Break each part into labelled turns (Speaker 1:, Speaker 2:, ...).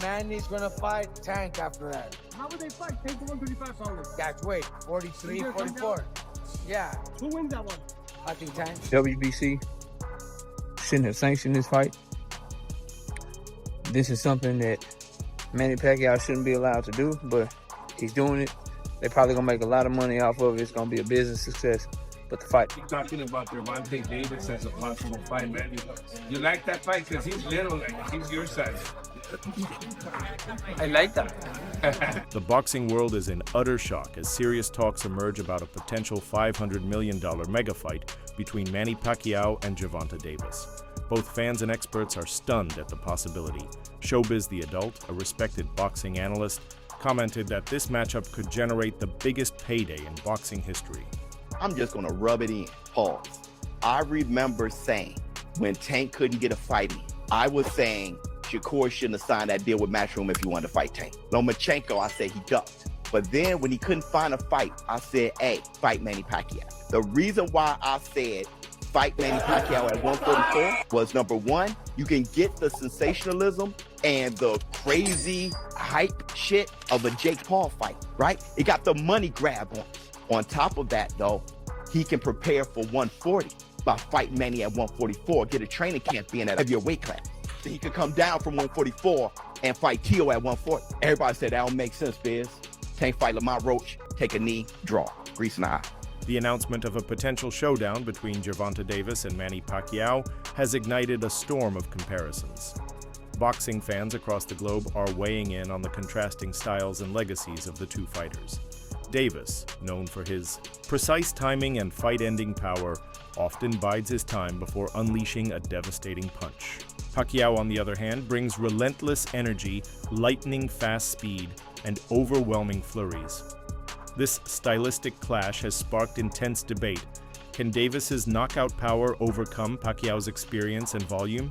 Speaker 1: Manny's gonna fight Tank after that.
Speaker 2: How would they fight? Tank for 135 solid.
Speaker 1: That's weight, 43, 44. Yeah.
Speaker 2: Who wins that one?
Speaker 1: I think Tank.
Speaker 3: WBC shouldn't have sanctioned this fight. This is something that Manny Pacquiao shouldn't be allowed to do, but he's doing it. They're probably gonna make a lot of money off of it. It's gonna be a business success. But the fight.
Speaker 4: You're talking about Gervonta Davis as a possible fight, man. You like that fight because he's little, like he's your size.
Speaker 1: I like that.
Speaker 5: The boxing world is in utter shock as serious talks emerge about a potential $500 million mega fight between Manny Pacquiao and Gervonta Davis. Both fans and experts are stunned at the possibility. Showbiz the Adult, a respected boxing analyst, commented that this matchup could generate the biggest payday in boxing history.
Speaker 6: I'm just gonna rub it in, pause. I remember saying when Tank couldn't get a fight in, I was saying Shakur shouldn't have signed that deal with Matchroom if he wanted to fight Tank. Lomachenko, I said he ducked. But then when he couldn't find a fight, I said, hey, fight Manny Pacquiao. The reason why I said fight Manny Pacquiao at 144 was number one, you can get the sensationalism and the crazy hype shit of a Jake Paul fight, right? It got the money grab on it. On top of that, though, he can prepare for 140 by fighting Manny at 144, get a training camp in at a heavier weight class. So he could come down from 144 and fight Tio at 140. Everybody said that don't make sense, Biz. Tank fight Lamont Roach, take a knee, draw, grease in the eye.
Speaker 5: The announcement of a potential showdown between Gervonta Davis and Manny Pacquiao has ignited a storm of comparisons. Boxing fans across the globe are weighing in on the contrasting styles and legacies of the two fighters. Davis, known for his precise timing and fight-ending power, often bides his time before unleashing a devastating punch. Pacquiao, on the other hand, brings relentless energy, lightning-fast speed, and overwhelming flurries. This stylistic clash has sparked intense debate. Can Davis's knockout power overcome Pacquiao's experience and volume?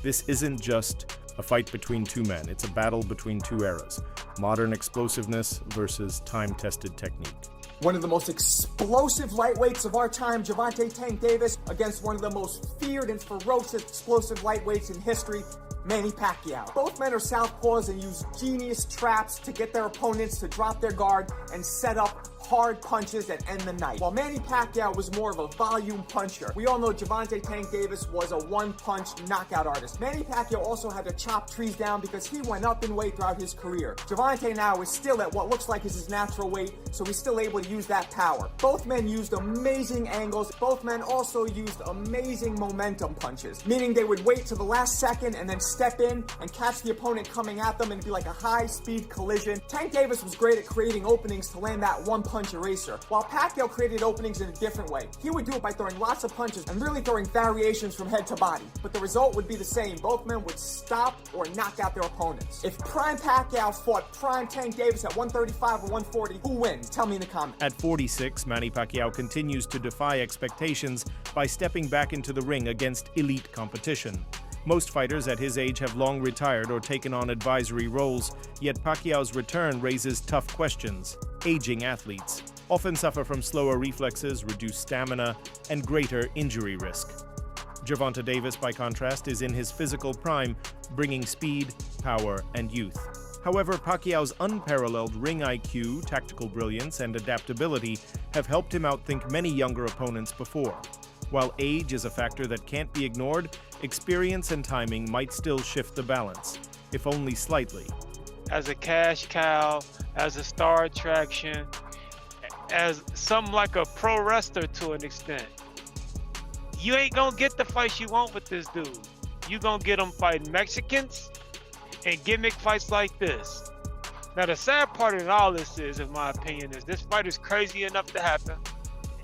Speaker 5: This isn't just a fight between two men, it's a battle between two eras. Modern explosiveness versus time-tested technique.
Speaker 7: One of the most explosive lightweights of our time, Gervonta Tank Davis, against one of the most feared and ferocious explosive lightweights in history, Manny Pacquiao. Both men are southpaws and use genius traps to get their opponents to drop their guard and set up hard punches that end the night. While Manny Pacquiao was more of a volume puncher, we all know Gervonta Tank Davis was a one-punch knockout artist. Manny Pacquiao also had to chop trees down because he went up in weight throughout his career. Gervonta now is still at what looks like is his natural weight, so he's still able to use that power. Both men used amazing angles. Both men also used amazing momentum punches, meaning they would wait to the last second and then step in and catch the opponent coming at them and it'd be like a high-speed collision. Tank Davis was great at creating openings to land that one-punch eraser, while Pacquiao created openings in a different way. He would do it by throwing lots of punches and really throwing variations from head to body, but the result would be the same. Both men would stop or knock out their opponents. If prime Pacquiao fought prime Tank Davis at 135 or 140, who wins? Tell me in the comments.
Speaker 5: At 46, Manny Pacquiao continues to defy expectations by stepping back into the ring against elite competition. Most fighters at his age have long retired or taken on advisory roles, yet Pacquiao's return raises tough questions. Aging athletes often suffer from slower reflexes, reduced stamina, and greater injury risk. Gervonta Davis, by contrast, is in his physical prime, bringing speed, power, and youth. However, Pacquiao's unparalleled ring IQ, tactical brilliance, and adaptability have helped him outthink many younger opponents before. While age is a factor that can't be ignored, experience and timing might still shift the balance, if only slightly.
Speaker 8: As a cash cow, as a star attraction, as something like a pro wrestler to an extent, you ain't gonna get the fights you want with this dude. You gonna get him fighting Mexicans and gimmick fights like this. Now the sad part in all this is, in my opinion, is this fight is crazy enough to happen.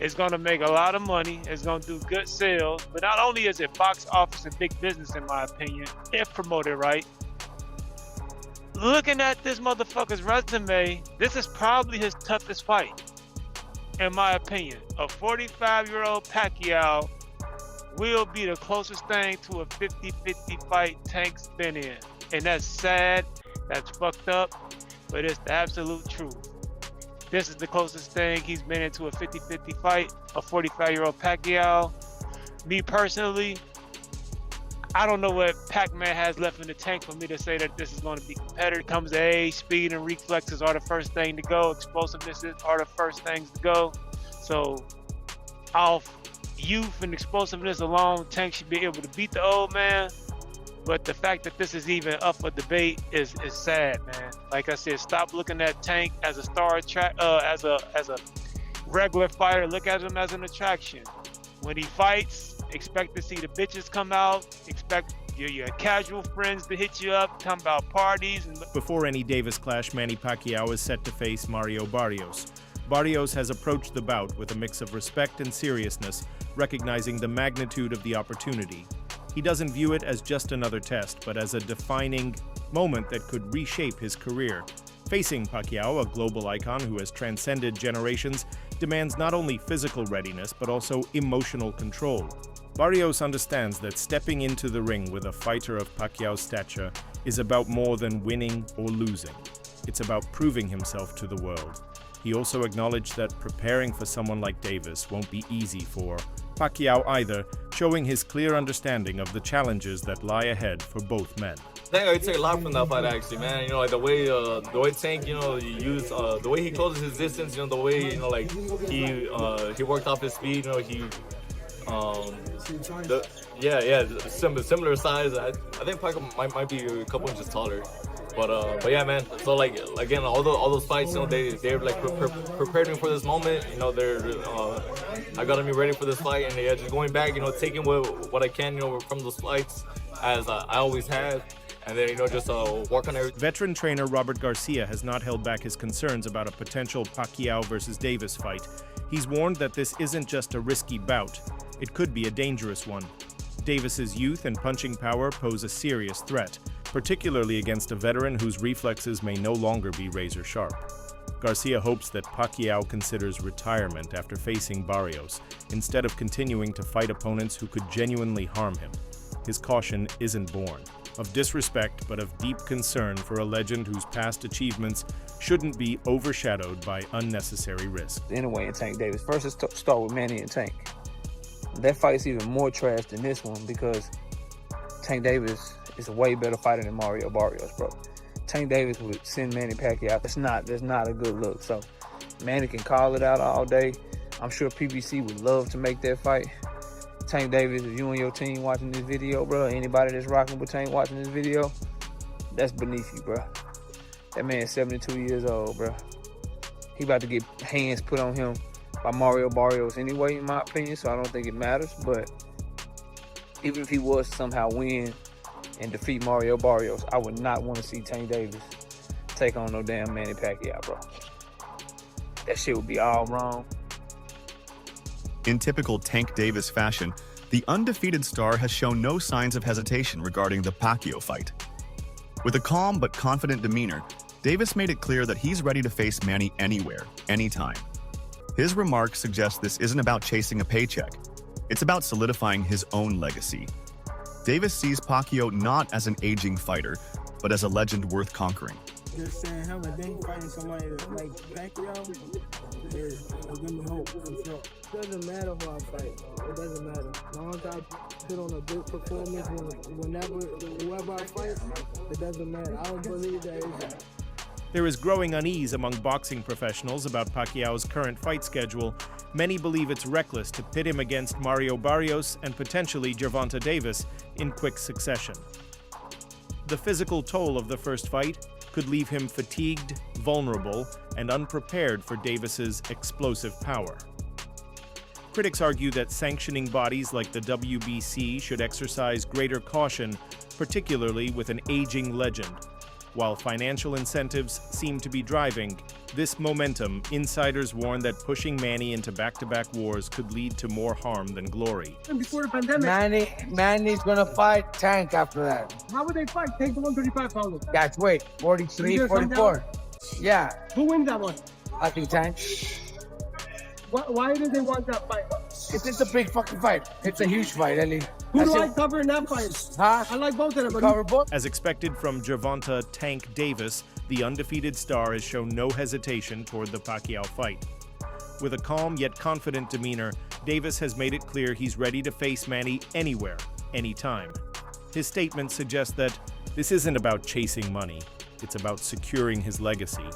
Speaker 8: It's going to make a lot of money. It's going to do good sales. But not only is it box office and big business, in my opinion, if promoted right. Looking at this motherfucker's resume, this is probably his toughest fight, in my opinion. A 45-year-old Pacquiao will be the closest thing to a 50-50 fight Tank's been in. And that's sad. That's fucked up. But it's the absolute truth. This is the closest thing he's been into a 50-50 fight, a 45-year-old Pacquiao. Me personally, I don't know what Pac-Man has left in the tank for me to say that this is going to be competitive. Comes to age, speed and reflexes are the first thing to go. Explosiveness are the first things to go. So off youth and explosiveness alone, Tank should be able to beat the old man. But the fact that this is even up for debate is sad, man. Like I said, stop looking at Tank as a star as a regular fighter. Look at him as an attraction. When he fights, expect to see the bitches come out. Expect your casual friends to hit you up, come about parties. And
Speaker 5: Before any Davis clash, Manny Pacquiao is set to face Mario Barrios. Barrios has approached the bout with a mix of respect and seriousness, recognizing the magnitude of the opportunity. He doesn't view it as just another test, but as a defining moment that could reshape his career. Facing Pacquiao, a global icon who has transcended generations, demands not only physical readiness, but also emotional control. Barrios understands that stepping into the ring with a fighter of Pacquiao's stature is about more than winning or losing. It's about proving himself to the world. He also acknowledged that preparing for someone like Davis won't be easy for Pacquiao either, showing his clear understanding of the challenges that lie ahead for both men.
Speaker 9: I think I would take a lot from that fight, actually, man. You know, like the way Tank, you know, use the way he closes his distance. You know, the way, you know, like he worked off his speed. You know, similar size. I think Pacquiao might be a couple inches taller. But yeah, man. So like again, all those fights, you know, they're like prepared me for this moment. You know, I got me ready for this fight, and yeah, just going back, you know, taking what I can, you know, from those fights as I always have. And then, you know, just work on everything.
Speaker 5: Veteran trainer Robert Garcia has not held back his concerns about a potential Pacquiao versus Davis fight. He's warned that this isn't just a risky bout. It could be a dangerous one. Davis's youth and punching power pose a serious threat, particularly against a veteran whose reflexes may no longer be razor sharp. Garcia hopes that Pacquiao considers retirement after facing Barrios, instead of continuing to fight opponents who could genuinely harm him. His caution isn't born of disrespect, but of deep concern for a legend whose past achievements shouldn't be overshadowed by unnecessary risk.
Speaker 3: Anyway, in Tank Davis, first let's start with Manny and Tank. That fight's even more trash than this one because Tank Davis is a way better fighter than Mario Barrios, bro. Tank Davis would send Manny Pacquiao. That's not a good look. So Manny can call it out all day. I'm sure PBC would love to make that fight. Tank Davis, if you and your team watching this video, bro, anybody that's rocking with Tank watching this video, that's beneath you, bro. That man's 72 years old, bro. He about to get hands put on him by Mario Barrios anyway, in my opinion, so I don't think it matters. But even if he was to somehow win and defeat Mario Barrios, I would not want to see Tank Davis take on no damn Manny Pacquiao, bro. That shit would be all wrong.
Speaker 10: In typical Tank Davis fashion, the undefeated star has shown no signs of hesitation regarding the Pacquiao fight. With a calm but confident demeanor, Davis made it clear that he's ready to face Manny anywhere, anytime. His remarks suggest this isn't about chasing a paycheck. It's about solidifying his own legacy. Davis sees Pacquiao not as an aging fighter, but as a legend worth conquering.
Speaker 2: Just saying him and then fighting somebody like Pacquiao is give me hope for sure. Doesn't matter who I fight. It doesn't matter. As long as I put on a good performance whoever I fight, it doesn't matter. I don't believe that is.
Speaker 5: There is growing unease among boxing professionals about Pacquiao's current fight schedule. Many believe it's reckless to pit him against Mario Barrios and potentially Gervonta Davis in quick succession. The physical toll of the first fight could leave him fatigued, vulnerable, and unprepared for Davis's explosive power. Critics argue that sanctioning bodies like the WBC should exercise greater caution, particularly with an aging legend. While financial incentives seem to be driving this momentum, insiders warn that pushing Manny into back-to-back wars could lead to more harm than glory.
Speaker 2: Before the pandemic,
Speaker 1: Manny's gonna fight Tank after that.
Speaker 2: how would they fight? Take the 135 pounders.
Speaker 1: That's weight, 43, 44. Yeah,
Speaker 2: Who wins that one?
Speaker 1: I think Tank.
Speaker 2: Why did they want that fight?
Speaker 1: It's a big fucking fight. It's a huge fight, Ellie.
Speaker 2: Who do I cover in that fight?
Speaker 1: Huh?
Speaker 2: I like both of them. But
Speaker 1: Cover both?
Speaker 5: As expected from Gervonta Tank Davis, the undefeated star has shown no hesitation toward the Pacquiao fight. With a calm yet confident demeanor, Davis has made it clear he's ready to face Manny anywhere, anytime. His statement suggests that this isn't about chasing money, it's about securing his legacy.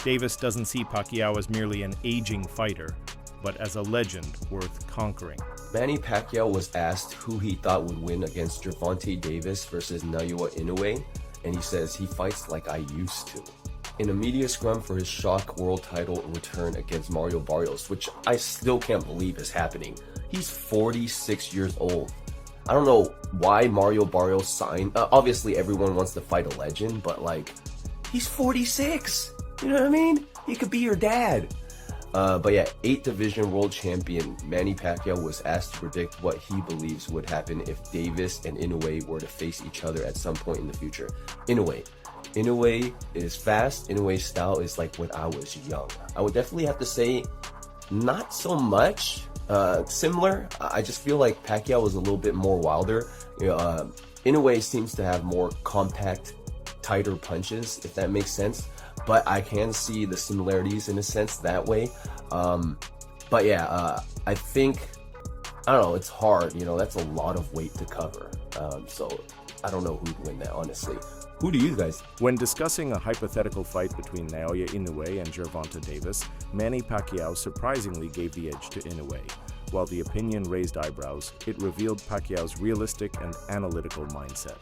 Speaker 5: Davis doesn't see Pacquiao as merely an aging fighter, but as a legend worth conquering.
Speaker 11: Manny Pacquiao was asked who he thought would win against Gervonta Davis versus Naoya Inoue, and he says he fights like I used to. In a media scrum for his shock world title return against Mario Barrios, which I still can't believe is happening. He's 46 years old. I don't know why Mario Barrios signed. Obviously, everyone wants to fight a legend, but like, he's 46. You know what I mean? He could be your dad. But yeah, 8th division world champion Manny Pacquiao was asked to predict what he believes would happen if Davis and Inoue were to face each other at some point in the future. Inoue is fast. Inoue's style is like when I was young. I would definitely have to say not so much similar. I just feel like Pacquiao was a little bit more wilder. Inoue seems to have more compact, tighter punches, if that makes sense. But I can see the similarities in a sense that way. But yeah, I think, I don't know, it's hard. That's a lot of weight to cover. So I don't know who'd win that, honestly. Who do you guys?
Speaker 5: When discussing a hypothetical fight between Naoya Inoue and Gervonta Davis, Manny Pacquiao surprisingly gave the edge to Inoue. While the opinion raised eyebrows, it revealed Pacquiao's realistic and analytical mindset.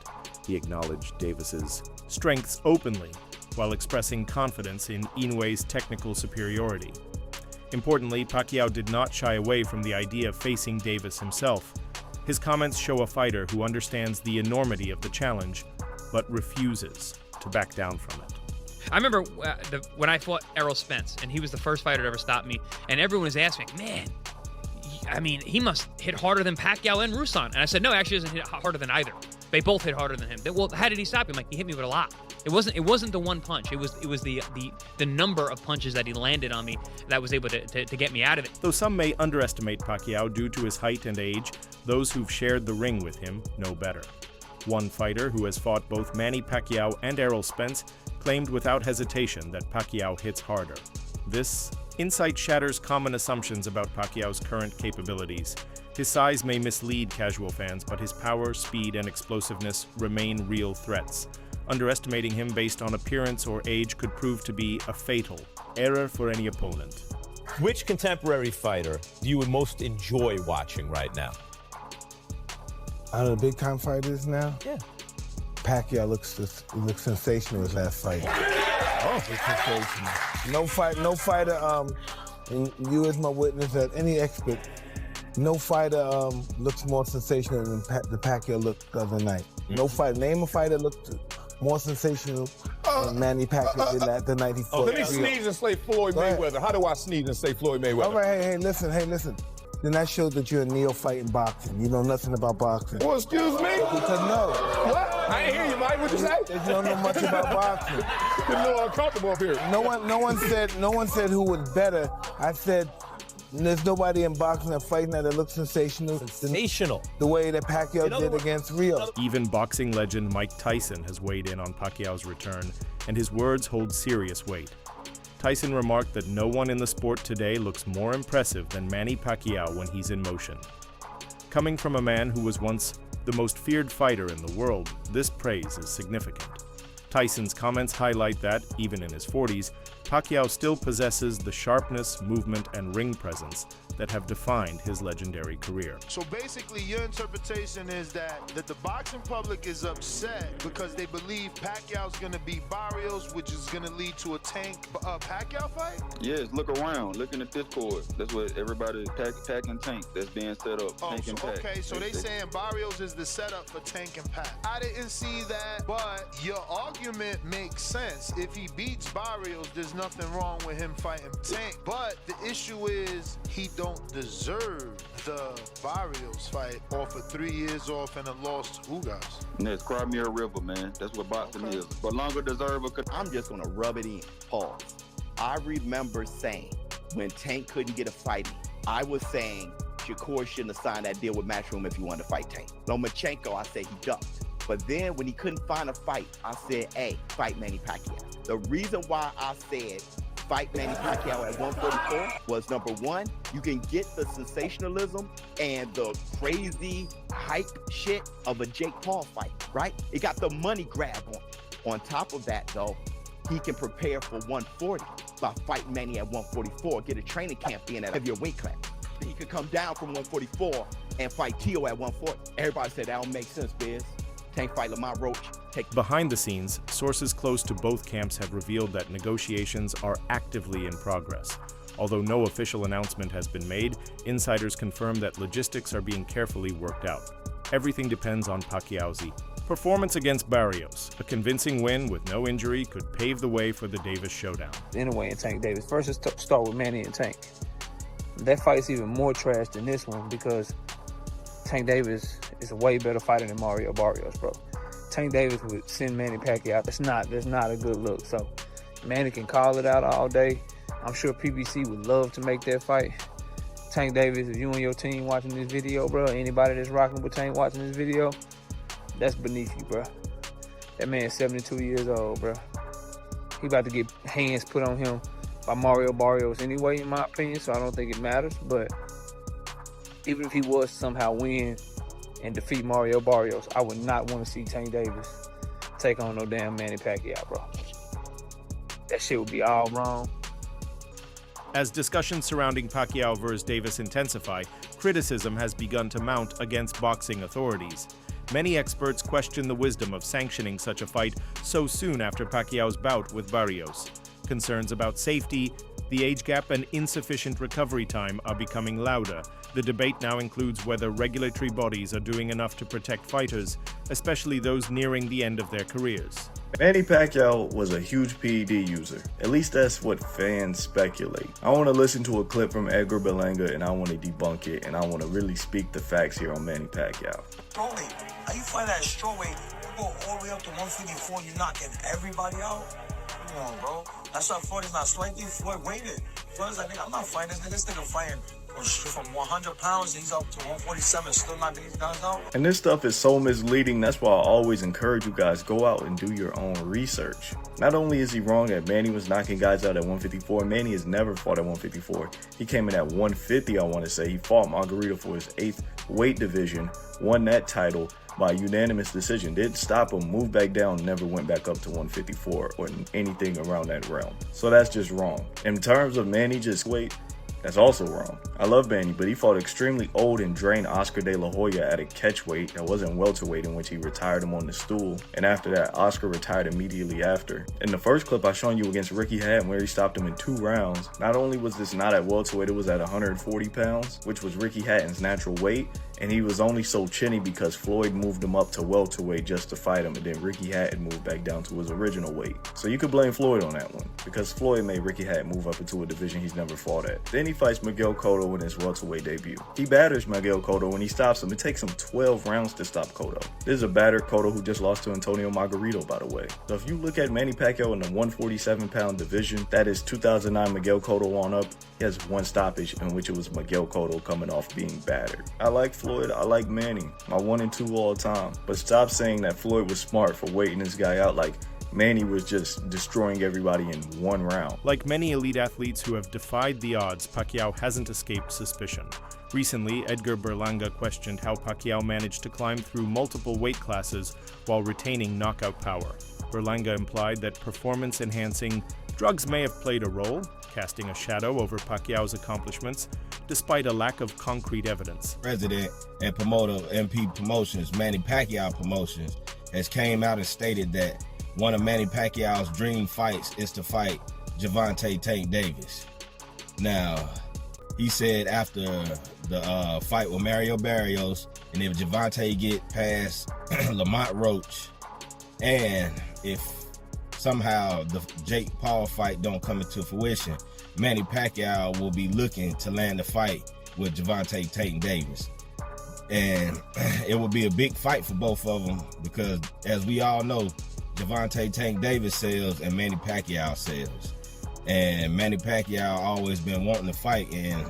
Speaker 5: He acknowledged Davis's strengths openly, while expressing confidence in Inoue's technical superiority. Importantly, Pacquiao did not shy away from the idea of facing Davis himself. His comments show a fighter who understands the enormity of the challenge, but refuses to back down from it.
Speaker 12: I remember when I fought Errol Spence, and he was the first fighter to ever stop me, and everyone was asking, man, I mean, he must hit harder than Pacquiao and Rusan. And I said, no, actually, he doesn't hit harder than either. They both hit harder than him. Well, how did he stop him? Like, he hit me with a lot. It wasn't the one punch. It was the number of punches that he landed on me that was able to get me out of it.
Speaker 5: Though some may underestimate Pacquiao due to his height and age, those who've shared the ring with him know better. One fighter who has fought both Manny Pacquiao and Errol Spence claimed without hesitation that Pacquiao hits harder. This insight shatters common assumptions about Pacquiao's current capabilities. His size may mislead casual fans, but his power, speed, and explosiveness remain real threats. Underestimating him based on appearance or age could prove to be a fatal error for any opponent.
Speaker 13: Which contemporary fighter do you would most enjoy watching right now?
Speaker 2: Out of the big time fighters now?
Speaker 13: Yeah.
Speaker 2: Pacquiao looks sensational his last fight. Oh, it's sensational. No fighter, and you as my witness, as any expert, no fighter looks more sensational than the Pacquiao looked the other night. No fighter, name a fighter looked more sensational than Manny Pacquiao did the night he fought.
Speaker 13: Let me sneeze and say Floyd Mayweather. How do I sneeze and say Floyd Mayweather?
Speaker 2: All right, hey, listen. Then that shows that you're a neophyte in boxing. You know nothing about boxing.
Speaker 13: Well, excuse me?
Speaker 2: Because no.
Speaker 13: What? I ain't hear you, Mike. What'd you say?
Speaker 2: You don't know much about boxing.
Speaker 13: You're a little uncomfortable up here.
Speaker 2: No one said who was better. I said there's nobody in boxing that fighting that looks sensational.
Speaker 13: Sensational.
Speaker 2: The way that Pacquiao did against Rio.
Speaker 5: Even boxing legend Mike Tyson has weighed in on Pacquiao's return, and his words hold serious weight. Tyson remarked that no one in the sport today looks more impressive than Manny Pacquiao when he's in motion. Coming from a man who was once the most feared fighter in the world, this praise is significant. Tyson's comments highlight that, even in his 40s, Pacquiao still possesses the sharpness, movement, and ring presence that have defined his legendary career.
Speaker 14: So basically, your interpretation is that the boxing public is upset because they believe Pacquiao's going to beat Barrios, which is going to lead to a Tank Pacquiao fight?
Speaker 15: Yes, look around. Looking at this court. That's what everybody, Pac and Tank, that's being set up.
Speaker 14: Oh,
Speaker 15: Tank and
Speaker 14: so,
Speaker 15: Pac.
Speaker 14: okay, so they saying Barrios is the setup for Tank and Pac. I didn't see that, but your argument makes sense. If he beats Barrios, there's nothing wrong with him fighting Tank. But the issue is he don't deserve the Barrios fight off of 3 years off and a loss to Ugas.
Speaker 15: That's Cry Me a River, man. That's what boxing is. But longer deserver.
Speaker 6: I'm just gonna rub it in. Pause. I remember saying when Tank couldn't get a fight in, I was saying Shakur shouldn't have signed that deal with Matchroom if he wanted to fight Tank. Lomachenko, I said he ducked. But then when he couldn't find a fight, I said, hey, fight Manny Pacquiao. The reason why I said fight Manny Pacquiao at 144 was, number one, you can get the sensationalism and the crazy hype shit of a Jake Paul fight, right? It got the money grab on. On top of that, though, he can prepare for 140 by fighting Manny at 144, get a training camp in at a heavier weight class. He could come down from 144 and fight Tio at 140. Everybody said that don't make sense, Biz. Tank fight Lamont Roach.
Speaker 5: Behind the scenes, sources close to both camps have revealed that negotiations are actively in progress. Although no official announcement has been made, insiders confirm that logistics are being carefully worked out. Everything depends on Pacquiao's performance against Barrios. A convincing win with no injury could pave the way for the Davis showdown.
Speaker 3: Inoue and Tank Davis. First, let's start with Manny and Tank. That fight's even more trash than this one because Tank Davis is a way better fighter than Mario Barrios, bro. Tank Davis would send Manny Pacquiao. That's not a good look. So Manny can call it out all day. I'm sure PBC would love to make that fight. Tank Davis, if you and your team watching this video, bro, anybody that's rocking with Tank watching this video, that's beneath you, bro. That man's 72 years old, bro. He about to get hands put on him by Mario Barrios anyway, in my opinion, so I don't think it matters. But even if he was to somehow win and defeat Mario Barrios, I would not want to see Tank Davis take on no damn Manny Pacquiao, bro. That shit would be all wrong.
Speaker 5: As discussions surrounding Pacquiao versus Davis intensify, criticism has begun to mount against boxing authorities. Many experts question the wisdom of sanctioning such a fight so soon after Pacquiao's bout with Barrios. Concerns about safety, the age gap, and insufficient recovery time are becoming louder. The debate now includes whether regulatory bodies are doing enough to protect fighters, especially those nearing the end of their careers.
Speaker 16: Manny Pacquiao was a huge PED user. At least that's what fans speculate. I want to listen to a clip from Edgar Berlanga and I want to debunk it, and I want to really speak the facts here on Manny Pacquiao.
Speaker 17: Broly, how you fight at strawweight? You go all the way up to 154, you knocking everybody out? Come on, bro. That's why Floyd is not striking. Floyd waited. Floyd's like, I'm not fighting this nigga fighting from 100 pounds, he's up to 147, still knocking these guys out.
Speaker 16: And this stuff is so misleading. That's why I always encourage you guys, go out and do your own research. Not only is he wrong that Manny was knocking guys out at 154, Manny has never fought at 154. He came in at 150, I want to say. He fought Margarito for his 8th weight division, won that title by unanimous decision, didn't stop him, moved back down, never went back up to 154 or anything around that realm. So that's just wrong. In terms of Manny just weight, that's also wrong. I love Manny, but he fought extremely old and drained Oscar De La Hoya at a catchweight that wasn't welterweight, in which he retired him on the stool. And after that, Oscar retired immediately after. In the first clip I showed you against Ricky Hatton, where he stopped him in 2 rounds, not only was this not at welterweight, it was at 140 pounds, which was Ricky Hatton's natural weight. And he was only so chinny because Floyd moved him up to welterweight just to fight him, and then Ricky Hatton moved back down to his original weight. So you could blame Floyd on that one, because Floyd made Ricky Hatton move up into a division he's never fought at. Then he fights Miguel Cotto in his welterweight debut. He batters Miguel Cotto when he stops him. It takes him 12 rounds to stop Cotto. This is a battered Cotto who just lost to Antonio Margarito, by the way. So if you look at Manny Pacquiao in the 147-pound division, that is 2009 Miguel Cotto on up, he has 1 stoppage, in which it was Miguel Cotto coming off being battered. I like Floyd, I like Manny, my 1 and 2 all time. But stop saying that Floyd was smart for waiting this guy out. Like, Manny was just destroying everybody in 1 round.
Speaker 5: Like many elite athletes who have defied the odds, Pacquiao hasn't escaped suspicion. Recently, Edgar Berlanga questioned how Pacquiao managed to climb through multiple weight classes while retaining knockout power. Berlanga implied that performance-enhancing drugs may have played a role, casting a shadow over Pacquiao's accomplishments, despite a lack of concrete evidence.
Speaker 18: President and promoter of MP Promotions, Manny Pacquiao Promotions, has came out and stated that one of Manny Pacquiao's dream fights is to fight Gervonta Tank Davis. Now, he said after the fight with Mario Barrios, and if Gervonta get past Lamont Roach, and if somehow the Jake Paul fight don't come into fruition, Manny Pacquiao will be looking to land a fight with Gervonta Tank Davis. And it will be a big fight for both of them because, as we all know, Gervonta Tank Davis sells and Manny Pacquiao sells. And Manny Pacquiao always been wanting to fight, and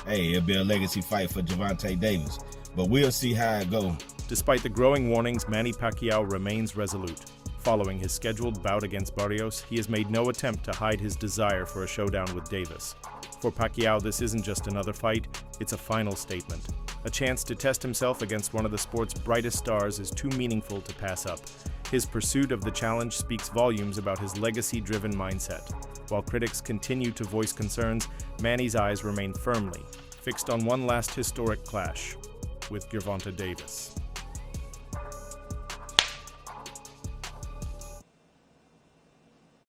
Speaker 18: hey, it'll be a legacy fight for Gervonta Davis. But we'll see how it goes.
Speaker 5: Despite the growing warnings, Manny Pacquiao remains resolute. Following his scheduled bout against Barrios, he has made no attempt to hide his desire for a showdown with Davis. For Pacquiao, this isn't just another fight, it's a final statement. A chance to test himself against one of the sport's brightest stars is too meaningful to pass up. His pursuit of the challenge speaks volumes about his legacy-driven mindset. While critics continue to voice concerns, Manny's eyes remain firmly fixed on one last historic clash with Gervonta Davis.